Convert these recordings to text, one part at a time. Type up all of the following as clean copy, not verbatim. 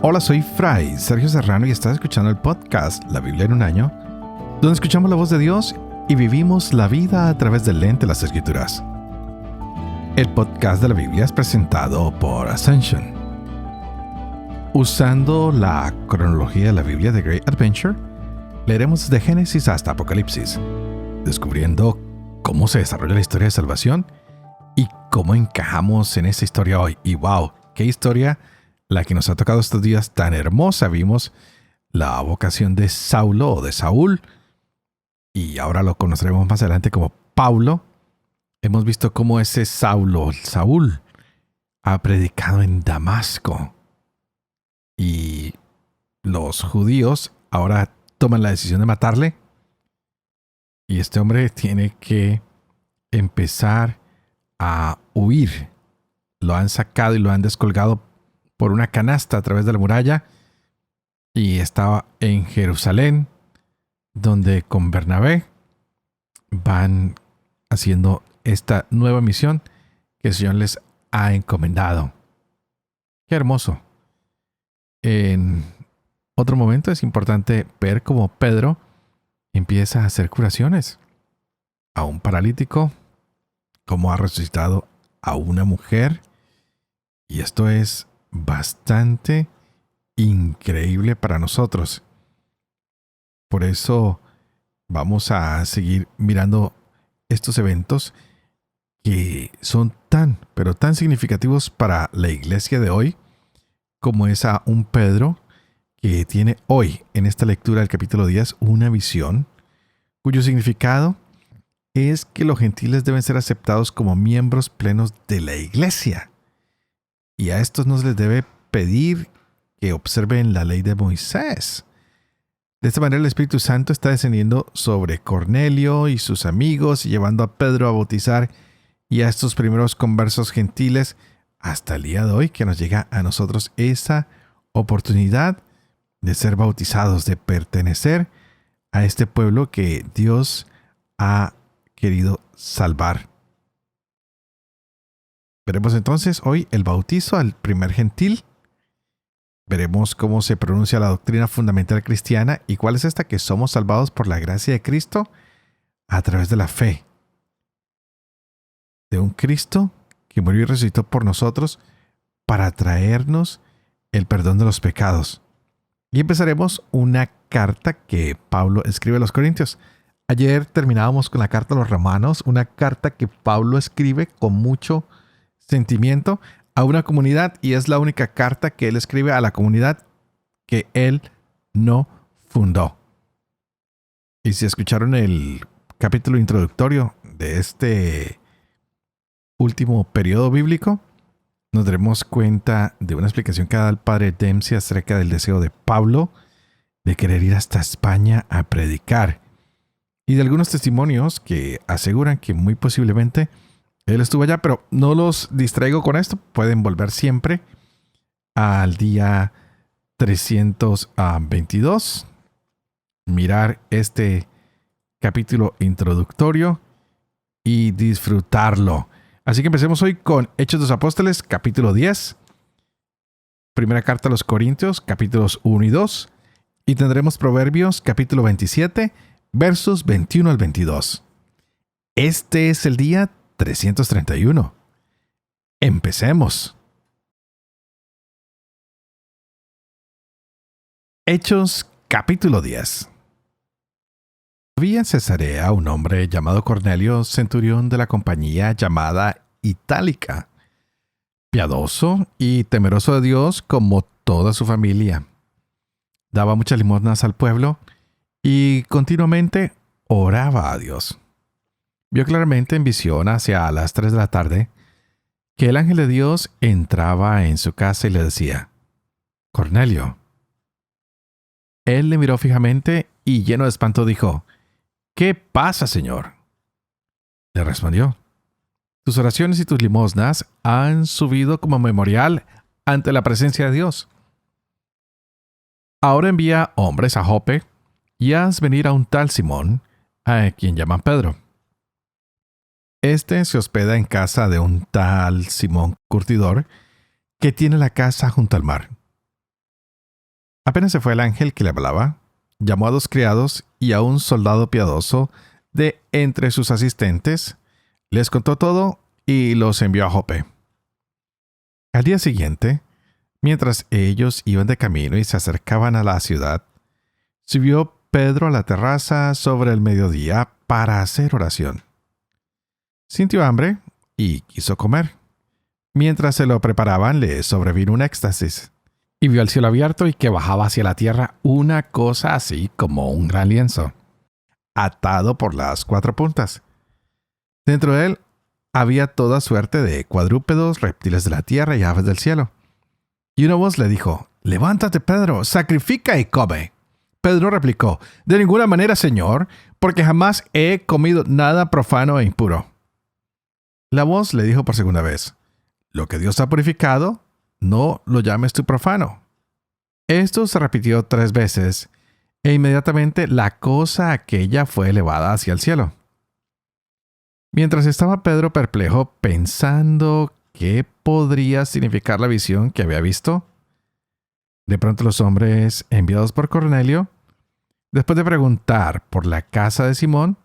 Hola, soy Fray Sergio Serrano y estás escuchando el podcast La Biblia en un año, donde escuchamos la voz de Dios y vivimos la vida a través del lente de las Escrituras. El podcast de la Biblia es presentado por Ascension. Usando la cronología de la Biblia de Great Adventure, leeremos desde Génesis hasta Apocalipsis, descubriendo cómo se desarrolla la historia de salvación y cómo encajamos en esta historia hoy. Y wow, qué historia la que nos ha tocado estos días tan hermosa. Vimos la vocación de Saulo o de Saúl, y ahora lo conoceremos más adelante como Pablo. Hemos visto cómo ese Saúl, ha predicado en Damasco. Y los judíos ahora toman la decisión de matarle. Y este hombre tiene que empezar a huir. Lo han sacado y lo han descolgado por una canasta a través de la muralla. Y estaba en Jerusalén, donde con Bernabé van haciendo esta nueva misión que el Señor les ha encomendado. ¡Qué hermoso! En otro momento es importante ver cómo Pedro empieza a hacer curaciones a un paralítico, cómo ha resucitado a una mujer, y esto es bastante increíble para nosotros. Por eso vamos a seguir mirando estos eventos que son tan, pero tan significativos para la iglesia de hoy, como es a un Pedro que tiene hoy, en esta lectura del capítulo 10, una visión cuyo significado es que los gentiles deben ser aceptados como miembros plenos de la iglesia. Y a estos no se les debe pedir que observen la ley de Moisés. De esta manera el Espíritu Santo está descendiendo sobre Cornelio y sus amigos y llevando a Pedro a bautizar y a estos primeros conversos gentiles hasta el día de hoy, que nos llega a nosotros esa oportunidad de ser bautizados, de pertenecer a este pueblo que Dios ha querido salvar. Veremos entonces hoy el bautizo al primer gentil. Veremos cómo se pronuncia la doctrina fundamental cristiana y cuál es esta: que somos salvados por la gracia de Cristo a través de la fe. De un Cristo que murió y resucitó por nosotros para traernos el perdón de los pecados. Y empezaremos una carta que Pablo escribe a los Corintios. Ayer terminábamos con la carta a los Romanos, una carta que Pablo escribe con mucho sentimiento a una comunidad, y es la única carta que él escribe a la comunidad que él no fundó. Y si escucharon el capítulo introductorio de este último periodo bíblico, nos daremos cuenta de una explicación que da el padre Dempsey acerca del deseo de Pablo de querer ir hasta España a predicar, y de algunos testimonios que aseguran que muy posiblemente él estuvo allá, pero no los distraigo con esto. Pueden volver siempre al día 322, mirar este capítulo introductorio y disfrutarlo. Así que empecemos hoy con Hechos de los Apóstoles, capítulo 10, primera carta a los Corintios, capítulos 1 y 2, y tendremos Proverbios, capítulo 27, versos 21 al 22. Este es el día 331. Empecemos. Hechos, capítulo 10. Había en Cesarea un hombre llamado Cornelio, centurión de la compañía llamada Itálica, piadoso y temeroso de Dios como toda su familia. Daba muchas limosnas al pueblo y continuamente oraba a Dios. Vio claramente en visión hacia las 3 de la tarde que el ángel de Dios entraba en su casa y le decía: Cornelio. Él le miró fijamente y lleno de espanto dijo: ¿Qué pasa, Señor? Le respondió: tus oraciones y tus limosnas han subido como memorial ante la presencia de Dios. Ahora envía hombres a Jope y haz venir a un tal Simón, a quien llaman Pedro. Este se hospeda en casa de un tal Simón Curtidor, que tiene la casa junto al mar. Apenas se fue el ángel que le hablaba, llamó a 2 criados y a un soldado piadoso de entre sus asistentes, les contó todo y los envió a Jope. Al día siguiente, mientras ellos iban de camino y se acercaban a la ciudad, subió Pedro a la terraza sobre el mediodía para hacer oración. Sintió hambre y quiso comer. Mientras se lo preparaban, le sobrevino un éxtasis, y vio el cielo abierto y que bajaba hacia la tierra una cosa así como un gran lienzo, atado por las 4 puntas. Dentro de él había toda suerte de cuadrúpedos, reptiles de la tierra y aves del cielo. Y una voz le dijo: «Levántate, Pedro, sacrifica y come». Pedro replicó: «De ninguna manera, Señor, porque jamás he comido nada profano e impuro». La voz le dijo por segunda vez: «Lo que Dios ha purificado, no lo llames tú profano». Esto se repitió 3 veces, e inmediatamente la cosa aquella fue elevada hacia el cielo. Mientras estaba Pedro perplejo, pensando qué podría significar la visión que había visto, de pronto los hombres enviados por Cornelio, después de preguntar por la casa de Simón,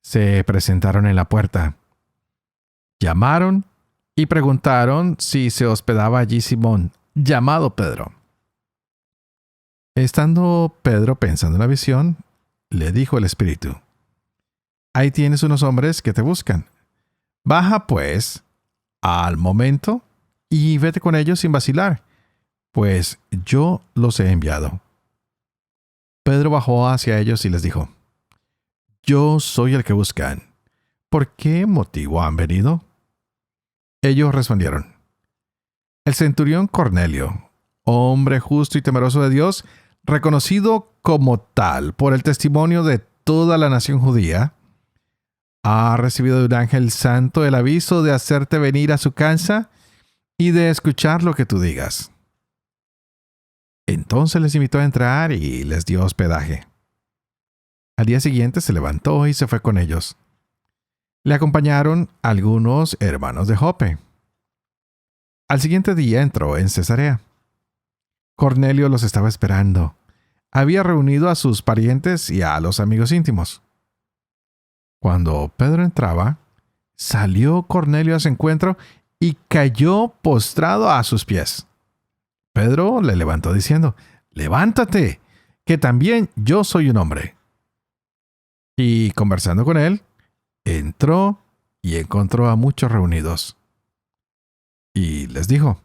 se presentaron en la puerta. Llamaron y preguntaron si se hospedaba allí Simón, llamado Pedro. Estando Pedro pensando en la visión, le dijo el Espíritu: «Ahí tienes unos hombres que te buscan. Baja, pues, al momento y vete con ellos sin vacilar, pues yo los he enviado». Pedro bajó hacia ellos y les dijo: «Yo soy el que buscan. ¿Por qué motivo han venido?». Ellos respondieron: «El centurión Cornelio, hombre justo y temeroso de Dios, reconocido como tal por el testimonio de toda la nación judía, ha recibido de un ángel santo el aviso de hacerte venir a su casa y de escuchar lo que tú digas». Entonces les invitó a entrar y les dio hospedaje. Al día siguiente se levantó y se fue con ellos. Le acompañaron algunos hermanos de Jope. Al siguiente día entró en Cesarea. Cornelio los estaba esperando. Había reunido a sus parientes y a los amigos íntimos. Cuando Pedro entraba, salió Cornelio a su encuentro y cayó postrado a sus pies. Pedro le levantó diciendo: «Levántate, que también yo soy un hombre». Y conversando con él, entró y encontró a muchos reunidos. Y les dijo: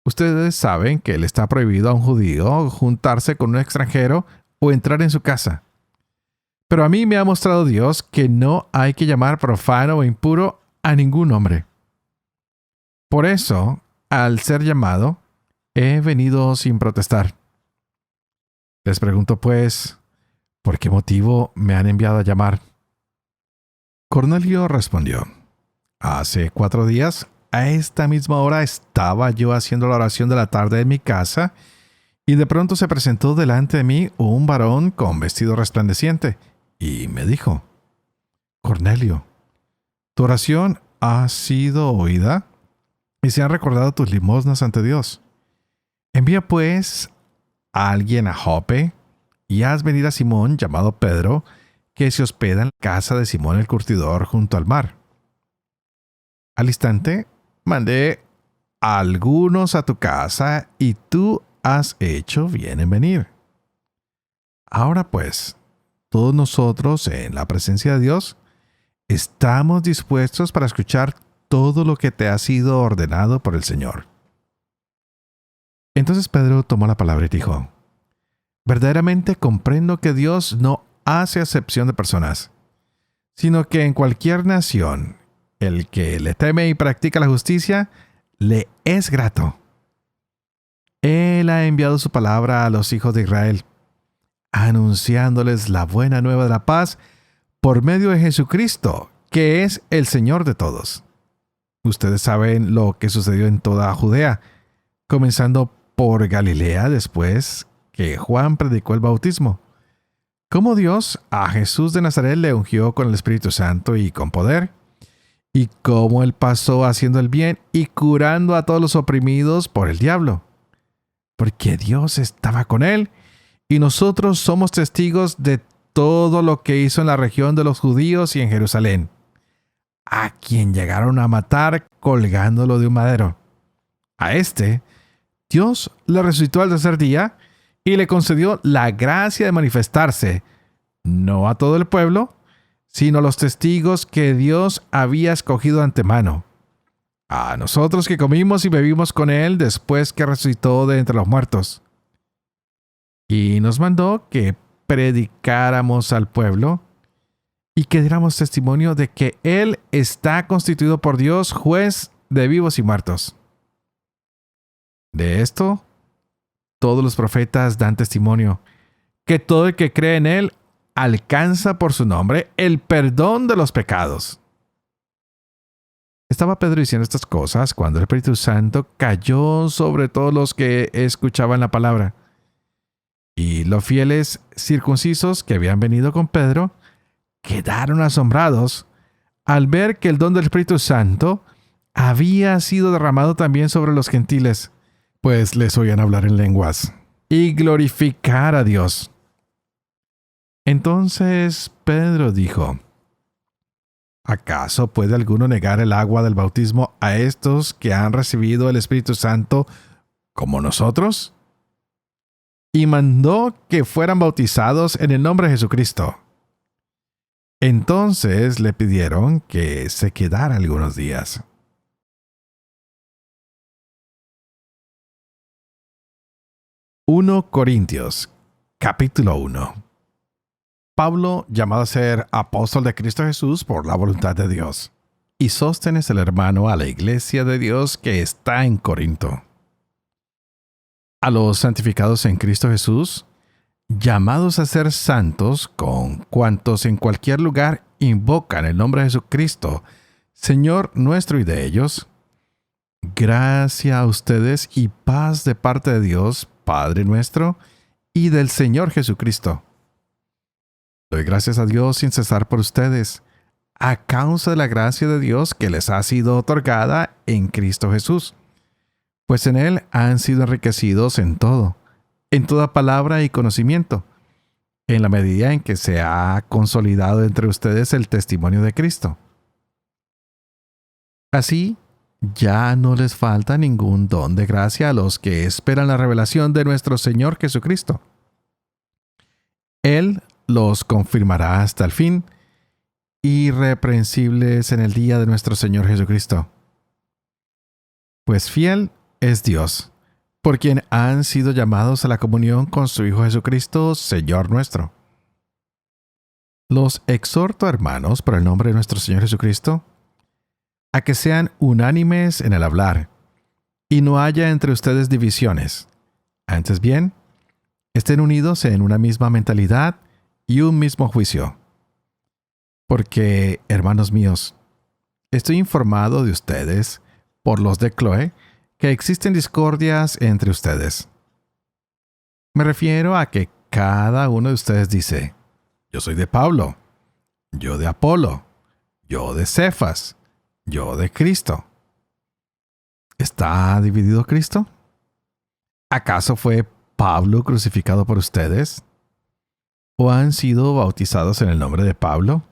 «Ustedes saben que le está prohibido a un judío juntarse con un extranjero o entrar en su casa. Pero a mí me ha mostrado Dios que no hay que llamar profano o impuro a ningún hombre. Por eso, al ser llamado, he venido sin protestar. Les pregunto pues, ¿por qué motivo me han enviado a llamar?». Cornelio respondió: «Hace 4 días, a esta misma hora, estaba yo haciendo la oración de la tarde en mi casa, y de pronto se presentó delante de mí un varón con vestido resplandeciente, y me dijo: Cornelio, tu oración ha sido oída, y se han recordado tus limosnas ante Dios. Envía pues a alguien a Jope, y haz venir a Simón, llamado Pedro, que se hospeda en la casa de Simón el curtidor junto al mar». Al instante mandé a algunos a tu casa, y tú has hecho bien en venir. Ahora pues, todos nosotros en la presencia de Dios estamos dispuestos para escuchar todo lo que te ha sido ordenado por el Señor. Entonces Pedro tomó la palabra y dijo: «Verdaderamente comprendo que Dios no hace acepción de personas, sino que en cualquier nación el que le teme y practica la justicia le es grato. Él ha enviado su palabra a los hijos de Israel, anunciándoles la buena nueva de la paz por medio de Jesucristo, que es el Señor de todos. Ustedes saben lo que sucedió en toda Judea, comenzando por Galilea después que Juan predicó el bautismo, cómo Dios a Jesús de Nazaret le ungió con el Espíritu Santo y con poder, y cómo él pasó haciendo el bien y curando a todos los oprimidos por el diablo, porque Dios estaba con él y nosotros somos testigos de todo lo que hizo en la región de los judíos y en Jerusalén, a quien llegaron a matar colgándolo de un madero. A este, Dios le resucitó al tercer día y le concedió la gracia de manifestarse, no a todo el pueblo, sino a los testigos que Dios había escogido de antemano. A nosotros que comimos y bebimos con él después que resucitó de entre los muertos. Y nos mandó que predicáramos al pueblo y que diéramos testimonio de que él está constituido por Dios juez de vivos y muertos. De esto, todos los profetas dan testimonio, que todo el que cree en él alcanza por su nombre el perdón de los pecados. Estaba Pedro diciendo estas cosas cuando el Espíritu Santo cayó sobre todos los que escuchaban la palabra. Y los fieles circuncisos que habían venido con Pedro quedaron asombrados al ver que el don del Espíritu Santo había sido derramado también sobre los gentiles, pues les oían hablar en lenguas y glorificar a Dios. Entonces Pedro dijo: ¿acaso puede alguno negar el agua del bautismo a estos que han recibido el Espíritu Santo como nosotros? Y mandó que fueran bautizados en el nombre de Jesucristo. Entonces le pidieron que se quedara algunos días. Corintios, capítulo 1. Pablo, llamado a ser apóstol de Cristo Jesús por la voluntad de Dios, y Sóstenes el hermano a la iglesia de Dios que está en Corinto. A los santificados en Cristo Jesús, llamados a ser santos, con cuantos en cualquier lugar invocan el nombre de Jesucristo, Señor nuestro y de ellos, gracia a ustedes y paz de parte de Dios, Padre nuestro, y del Señor Jesucristo. Doy gracias a Dios sin cesar por ustedes, a causa de la gracia de Dios que les ha sido otorgada en Cristo Jesús, pues en Él han sido enriquecidos en todo, en toda palabra y conocimiento, en la medida en que se ha consolidado entre ustedes el testimonio de Cristo. Así, ya no les falta ningún don de gracia a los que esperan la revelación de nuestro Señor Jesucristo. Él los confirmará hasta el fin, irreprensibles en el día de nuestro Señor Jesucristo. Pues fiel es Dios, por quien han sido llamados a la comunión con su Hijo Jesucristo, Señor nuestro. Los exhorto, hermanos, por el nombre de nuestro Señor Jesucristo, a que sean unánimes en el hablar, y no haya entre ustedes divisiones. Antes bien, estén unidos en una misma mentalidad y un mismo juicio. Porque, hermanos míos, estoy informado de ustedes, por los de Cloé, que existen discordias entre ustedes. Me refiero a que cada uno de ustedes dice: yo soy de Pablo, yo de Apolo, yo de Cefas, yo de Cristo. ¿Está dividido Cristo? ¿Acaso fue Pablo crucificado por ustedes? ¿O han sido bautizados en el nombre de Pablo?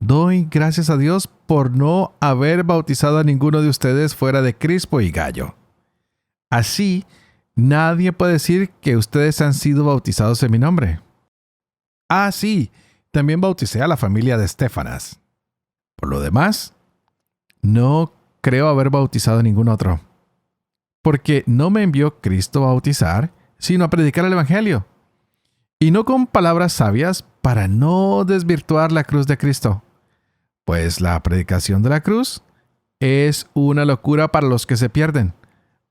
Doy gracias a Dios por no haber bautizado a ninguno de ustedes fuera de Crispo y Gayo. Así, nadie puede decir que ustedes han sido bautizados en mi nombre. Ah, sí, también bauticé a la familia de Estéfanas. Por lo demás, no creo haber bautizado a ningún otro, porque no me envió Cristo a bautizar, sino a predicar el Evangelio, y no con palabras sabias para no desvirtuar la cruz de Cristo, pues la predicación de la cruz es una locura para los que se pierden,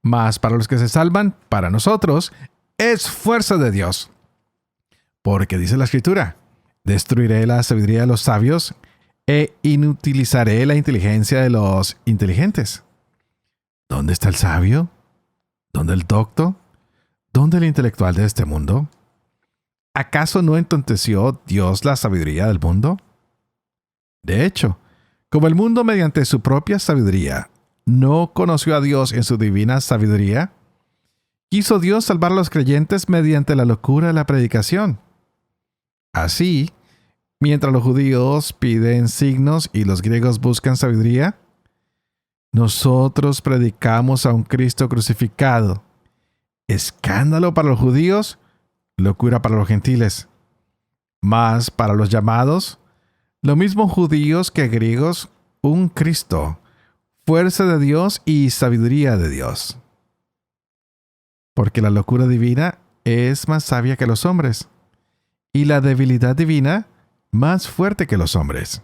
mas para los que se salvan, para nosotros, es fuerza de Dios. Porque dice la Escritura: destruiré la sabiduría de los sabios e inutilizaré la inteligencia de los inteligentes. ¿Dónde está el sabio? ¿Dónde el docto? ¿Dónde el intelectual de este mundo? ¿Acaso no entonteció Dios la sabiduría del mundo? De hecho, como el mundo mediante su propia sabiduría no conoció a Dios en su divina sabiduría, quiso Dios salvar a los creyentes mediante la locura de la predicación. Así, mientras los judíos piden signos y los griegos buscan sabiduría, nosotros predicamos a un Cristo crucificado, escándalo para los judíos, locura para los gentiles. Mas para los llamados, lo mismo judíos que griegos, un Cristo, fuerza de Dios y sabiduría de Dios. Porque la locura divina es más sabia que los hombres, y la debilidad divina más fuerte que los hombres.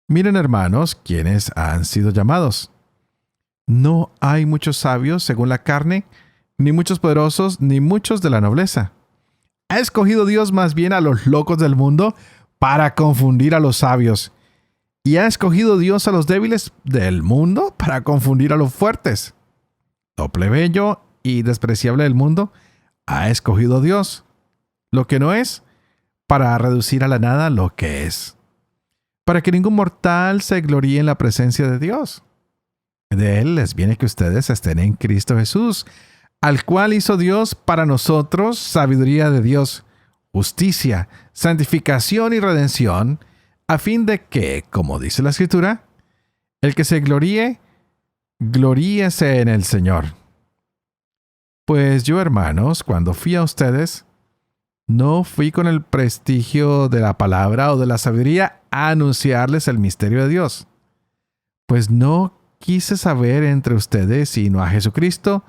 Miren, hermanos, quienes han sido llamados. No hay muchos sabios según la carne, ni muchos poderosos, ni muchos de la nobleza. ¿Ha escogido Dios más bien a los locos del mundo para confundir a los sabios? ¿Y ha escogido Dios a los débiles del mundo para confundir a los fuertes? Lo plebeyo y despreciable del mundo ha escogido Dios, lo que no es, para reducir a la nada lo que es, para que ningún mortal se gloríe en la presencia de Dios. De Él les viene que ustedes estén en Cristo Jesús, al cual hizo Dios para nosotros sabiduría de Dios, justicia, santificación y redención, a fin de que, como dice la Escritura, el que se gloríe, gloríese en el Señor. Pues yo, hermanos, cuando fui a ustedes, no fui con el prestigio de la palabra o de la sabiduría a anunciarles el misterio de Dios, pues no quise saber entre ustedes sino a Jesucristo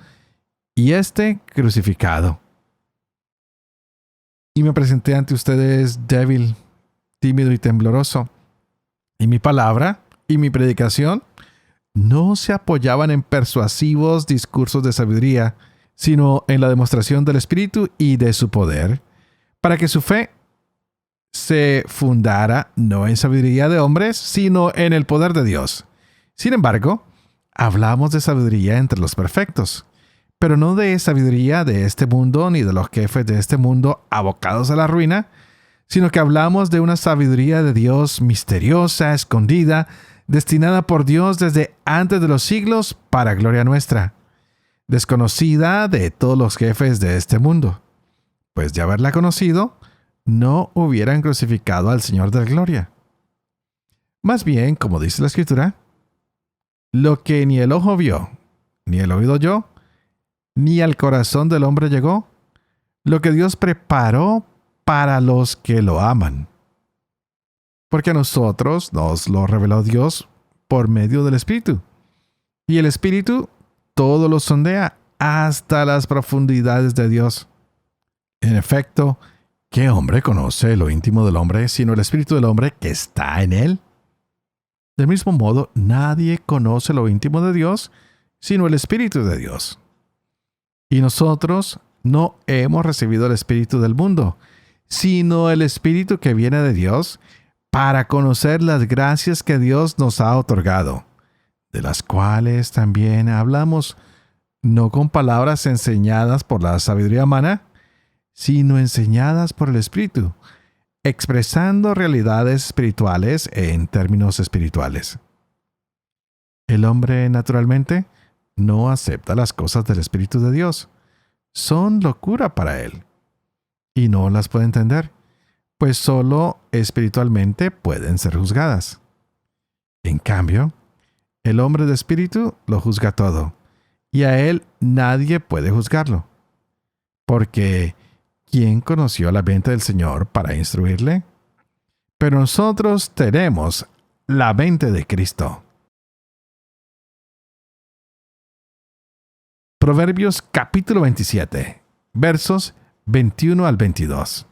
y este crucificado. Y me presenté ante ustedes débil, tímido y tembloroso, y mi palabra y mi predicación no se apoyaban en persuasivos discursos de sabiduría, sino en la demostración del Espíritu y de su poder, para que su fe se fundara no en sabiduría de hombres, sino en el poder de Dios. Sin embargo, hablamos de sabiduría entre los perfectos, pero no de sabiduría de este mundo ni de los jefes de este mundo abocados a la ruina, sino que hablamos de una sabiduría de Dios misteriosa, escondida, destinada por Dios desde antes de los siglos para gloria nuestra, desconocida de todos los jefes de este mundo, pues de haberla conocido, no hubieran crucificado al Señor de la gloria. Más bien, como dice la Escritura, lo que ni el ojo vio, ni el oído oyó, ni al corazón del hombre llegó, lo que Dios preparó para los que lo aman. Porque a nosotros nos lo reveló Dios por medio del Espíritu. Y el Espíritu todo lo sondea hasta las profundidades de Dios. En efecto, ¿qué hombre conoce lo íntimo del hombre sino el Espíritu del hombre que está en él? Del mismo modo, nadie conoce lo íntimo de Dios sino el Espíritu de Dios. Y nosotros no hemos recibido el Espíritu del mundo, sino el Espíritu que viene de Dios, para conocer las gracias que Dios nos ha otorgado, de las cuales también hablamos, no con palabras enseñadas por la sabiduría humana, sino enseñadas por el Espíritu, expresando realidades espirituales en términos espirituales. El hombre, naturalmente, no acepta las cosas del Espíritu de Dios. Son locura para él. Y no las puede entender, pues solo espiritualmente pueden ser juzgadas. En cambio, el hombre de espíritu lo juzga todo, y a él nadie puede juzgarlo. Porque, ¿quién conoció la mente del Señor para instruirle? Pero nosotros tenemos la mente de Cristo. Proverbios capítulo 27, versos 21 al 22.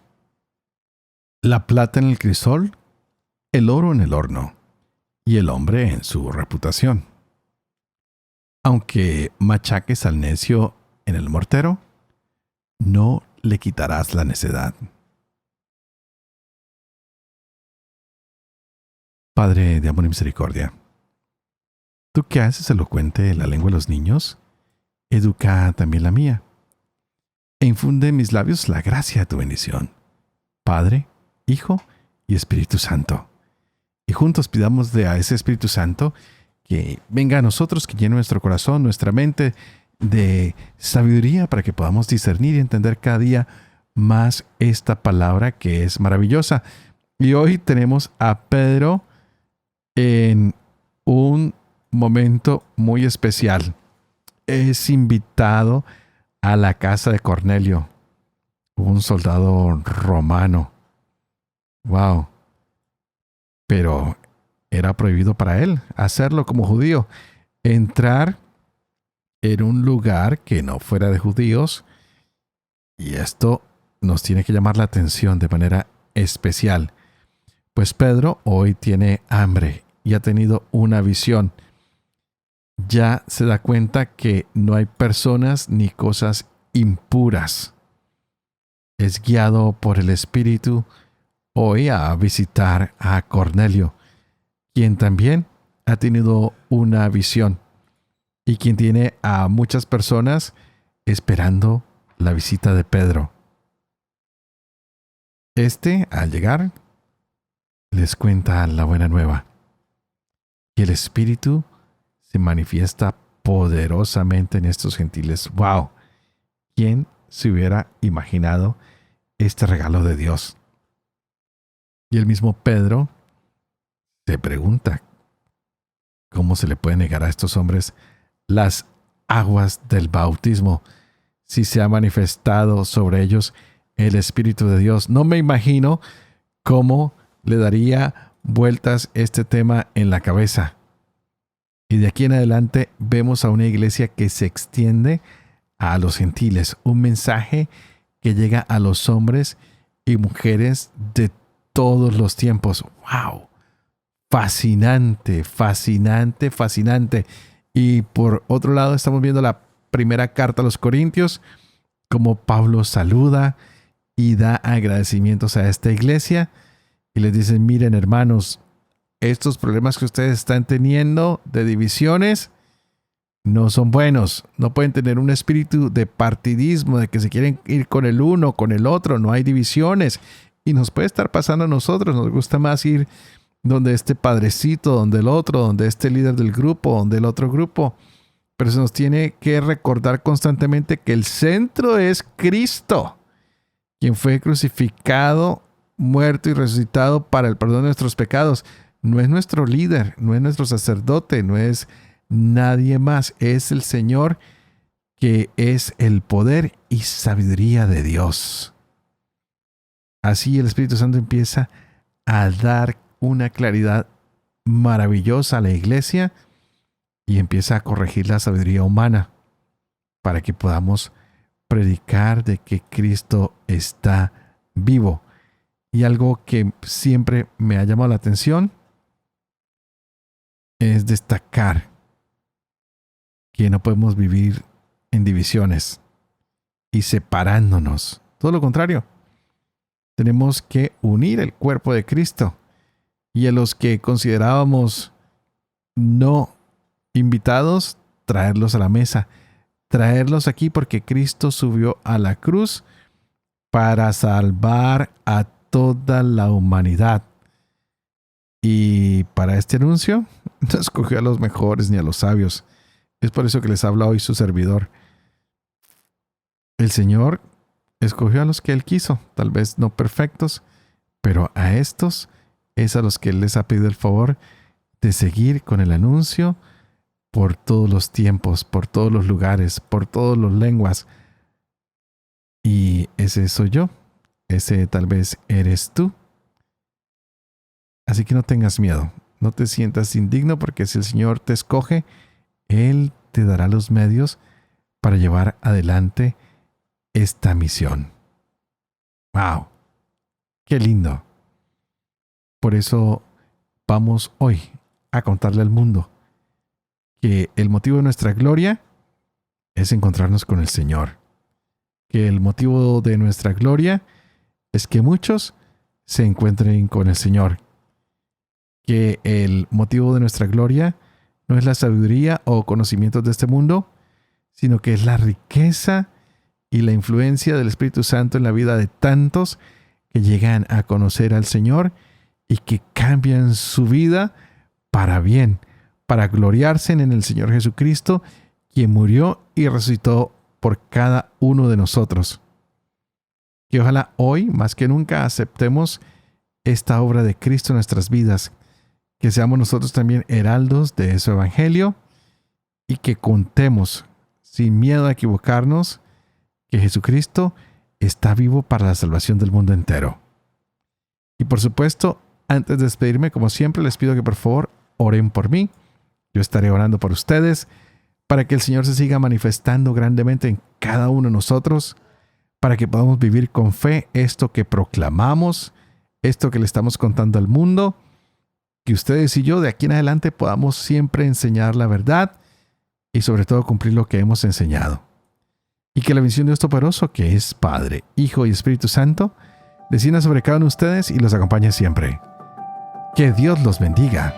La plata en el crisol, el oro en el horno, y el hombre en su reputación. Aunque machaques al necio en el mortero, no le quitarás la necedad. Padre de amor y misericordia, tú que haces elocuente la lengua de los niños, educa también la mía, e infunde en mis labios la gracia de tu bendición. Padre, Hijo y Espíritu Santo. Y juntos pidamos a ese Espíritu Santo que venga a nosotros, que llene nuestro corazón, nuestra mente, de sabiduría para que podamos discernir y entender cada día más esta palabra que es maravillosa. Y hoy tenemos a Pedro en un momento muy especial. Es invitado a la casa de Cornelio, un soldado romano. Wow. Pero era prohibido para él hacerlo como judío. Entrar en un lugar que no fuera de judíos. Y esto nos tiene que llamar la atención de manera especial. Pues Pedro hoy tiene hambre y ha tenido una visión. Ya se da cuenta que no hay personas ni cosas impuras. Es guiado por el Espíritu hoy a visitar a Cornelio, quien también ha tenido una visión y quien tiene a muchas personas esperando la visita de Pedro. Al llegar, les cuenta la buena nueva. Y el Espíritu se manifiesta poderosamente en estos gentiles. ¡Wow! ¿Quién se hubiera imaginado este regalo de Dios? Y el mismo Pedro se pregunta, ¿cómo se le puede negar a estos hombres las aguas del bautismo si se ha manifestado sobre ellos el Espíritu de Dios? No me imagino cómo le daría vueltas este tema en la cabeza. Y de aquí en adelante vemos a una iglesia que se extiende a los gentiles, un mensaje que llega a los hombres y mujeres de todos los tiempos. ¡Wow! Fascinante, fascinante, fascinante. Y por otro lado estamos viendo la primera carta a los Corintios, como Pablo saluda y da agradecimientos a esta iglesia y les dice: miren, hermanos, estos problemas que ustedes están teniendo de divisiones no son buenos. No pueden tener un espíritu de partidismo, de que se quieren ir con el uno, con el otro. No hay divisiones. Y nos puede estar pasando a nosotros. Nos gusta más ir donde este padrecito, donde el otro, donde este líder del grupo, donde el otro grupo. Pero se nos tiene que recordar constantemente que el centro es Cristo, quien fue crucificado, muerto y resucitado para el perdón de nuestros pecados. No es nuestro líder, no es nuestro sacerdote, no es nadie más. Es el Señor, que es el poder y sabiduría de Dios. Así el Espíritu Santo empieza a dar una claridad maravillosa a la iglesia y empieza a corregir la sabiduría humana para que podamos predicar de que Cristo está vivo. Y algo que siempre me ha llamado la atención es destacar que no podemos vivir en divisiones y separándonos. Todo lo contrario. Tenemos que unir el cuerpo de Cristo, y a los que considerábamos no invitados, traerlos a la mesa. Traerlos aquí porque Cristo subió a la cruz para salvar a toda la humanidad. Y para este anuncio no escogió a los mejores ni a los sabios. Es por eso que les habla hoy su servidor. El Señor escogió a los que Él quiso, tal vez no perfectos, pero a estos es a los que Él les ha pedido el favor de seguir con el anuncio por todos los tiempos, por todos los lugares, por todas las lenguas. Y ese soy yo. Ese tal vez eres tú. Así que no tengas miedo. No te sientas indigno, porque si el Señor te escoge, Él te dará los medios para llevar adelante esta misión. ¡Wow! ¡Qué lindo! Por eso vamos hoy a contarle al mundo que el motivo de nuestra gloria es encontrarnos con el Señor. Que el motivo de nuestra gloria es que muchos se encuentren con el Señor. Que el motivo de nuestra gloria no es la sabiduría o conocimientos de este mundo, sino que es la riqueza y la influencia del Espíritu Santo en la vida de tantos que llegan a conocer al Señor y que cambian su vida para bien, para gloriarse en el Señor Jesucristo quien murió y resucitó por cada uno de nosotros. Que ojalá hoy, más que nunca, aceptemos esta obra de Cristo en nuestras vidas, que seamos nosotros también heraldos de su evangelio y que contemos, sin miedo a equivocarnos, que Jesucristo está vivo para la salvación del mundo entero. Y por supuesto, antes de despedirme, como siempre, les pido que por favor oren por mí. Yo estaré orando por ustedes para que el Señor se siga manifestando grandemente en cada uno de nosotros, para que podamos vivir con fe esto que proclamamos, esto que le estamos contando al mundo, que ustedes y yo de aquí en adelante podamos siempre enseñar la verdad y sobre todo cumplir lo que hemos enseñado. Y que la bendición de Dios Todopoderoso, que es Padre, Hijo y Espíritu Santo, descienda sobre cada uno de ustedes y los acompañe siempre. Que Dios los bendiga.